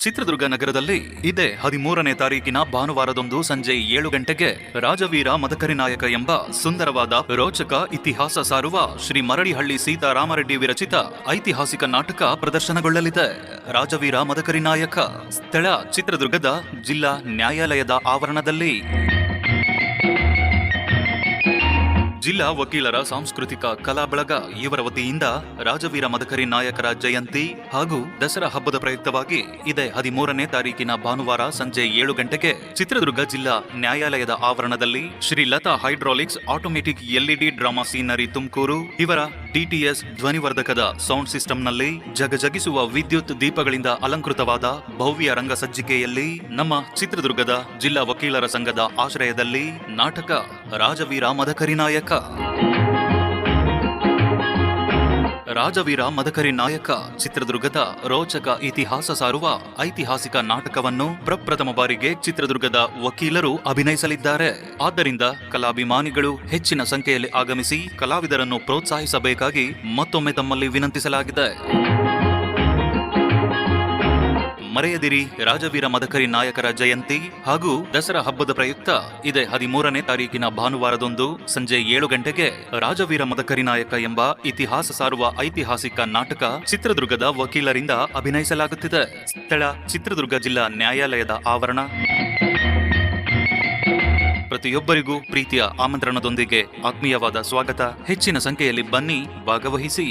ಚಿತ್ರದುರ್ಗ ನಗರದಲ್ಲಿ ಇದೇ 13ನೇ ತಾರೀಕಿನ ಭಾನುವಾರದಂದು ಸಂಜೆ 7 ಗಂಟೆಗೆ ರಾಜವೀರ ಮದಕರಿ ನಾಯಕ ಎಂಬ ಸುಂದರವಾದ ರೋಚಕ ಇತಿಹಾಸ ಸಾರುವ ಶ್ರೀ ಮರಡಿಹಳ್ಳಿ ಸೀತಾರಾಮರೆಡ್ಡಿ ವಿರಚಿತ ಐತಿಹಾಸಿಕ ನಾಟಕ ಪ್ರದರ್ಶನಗೊಳ್ಳಲಿದೆ. ರಾಜವೀರ ಮದಕರಿ ನಾಯಕ. ಸ್ಥಳ ಚಿತ್ರದುರ್ಗದ ಜಿಲ್ಲಾ ನ್ಯಾಯಾಲಯದ ಆವರಣದಲ್ಲಿ. ಜಿಲ್ಲಾ ವಕೀಲರ ಸಾಂಸ್ಕೃತಿಕ ಕಲಾ ಬಳಗ ಇವರ ವತಿಯಿಂದ ರಾಜವೀರ ಮದಕರಿ ನಾಯಕರ ಜಯಂತಿ ಹಾಗೂ ದಸರಾ ಹಬ್ಬದ ಪ್ರಯುಕ್ತವಾಗಿ ಇದೇ 13ನೇ ತಾರೀಕಿನ ಭಾನುವಾರ ಸಂಜೆ 7 ಗಂಟೆಗೆ ಚಿತ್ರದುರ್ಗ ಜಿಲ್ಲಾ ನ್ಯಾಯಾಲಯದ ಆವರಣದಲ್ಲಿ Shri Latha hydraulics automatic LED drama scenery Tumakuru ಇವರ DTS ಧ್ವನಿವರ್ಧಕದ ಸೌಂಡ್ ಸಿಸ್ಟಂನಲ್ಲಿ ಜಗಜಗಿಸುವ ವಿದ್ಯುತ್ ದೀಪಗಳಿಂದ ಅಲಂಕೃತವಾದ ಭವ್ಯ ರಂಗ ಸಜ್ಜಿಕೆಯಲ್ಲಿ ನಮ್ಮ ಚಿತ್ರದುರ್ಗದ ಜಿಲ್ಲಾ ವಕೀಲರ ಸಂಘದ ಆಶ್ರಯದಲ್ಲಿ ನಾಟಕ ರಾಜವೀರ ಮದಕರಿ ನಾಯಕ. ರಾಜವೀರ ಮದಕರಿ ನಾಯಕ ಚಿತ್ರದುರ್ಗದ ರೋಚಕ ಇತಿಹಾಸ ಸಾರುವ ಐತಿಹಾಸಿಕ ನಾಟಕವನ್ನು ಪ್ರಪ್ರಥಮ ಬಾರಿಗೆ ಚಿತ್ರದುರ್ಗದ ವಕೀಲರು ಅಭಿನಯಿಸಲಿದ್ದಾರೆ. ಆದ್ದರಿಂದ ಕಲಾಭಿಮಾನಿಗಳು ಹೆಚ್ಚಿನ ಸಂಖ್ಯೆಯಲ್ಲಿ ಆಗಮಿಸಿ ಕಲಾವಿದರನ್ನು ಪ್ರೋತ್ಸಾಹಿಸಬೇಕಾಗಿ ಮತ್ತೊಮ್ಮೆ ತಮ್ಮಲ್ಲಿ ವಿನಂತಿಸಲಾಗಿದೆ. ಮರೆಯದಿರಿ, ರಾಜವೀರ ಮದಕರಿ ನಾಯಕರ ಜಯಂತಿ ಹಾಗೂ ದಸರಾ ಹಬ್ಬದ ಪ್ರಯುಕ್ತ ಇದೇ 13ನೇ ತಾರೀಕಿನ ಭಾನುವಾರದಂದು ಸಂಜೆ 7 ಗಂಟೆಗೆ ರಾಜವೀರ ಮದಕರಿ ನಾಯಕ ಎಂಬ ಇತಿಹಾಸ ಸಾರುವ ಐತಿಹಾಸಿಕ ನಾಟಕ ಚಿತ್ರದುರ್ಗದ ವಕೀಲರಿಂದ ಅಭಿನಯಿಸಲಾಗುತ್ತಿದೆ. ಸ್ಥಳ ಚಿತ್ರದುರ್ಗ ಜಿಲ್ಲಾ ನ್ಯಾಯಾಲಯದ ಆವರಣ. ಪ್ರತಿಯೊಬ್ಬರಿಗೂ ಪ್ರೀತಿಯ ಆಮಂತ್ರಣದೊಂದಿಗೆ ಆತ್ಮೀಯವಾದ ಸ್ವಾಗತ. ಹೆಚ್ಚಿನ ಸಂಖ್ಯೆಯಲ್ಲಿ ಬನ್ನಿ, ಭಾಗವಹಿಸಿ.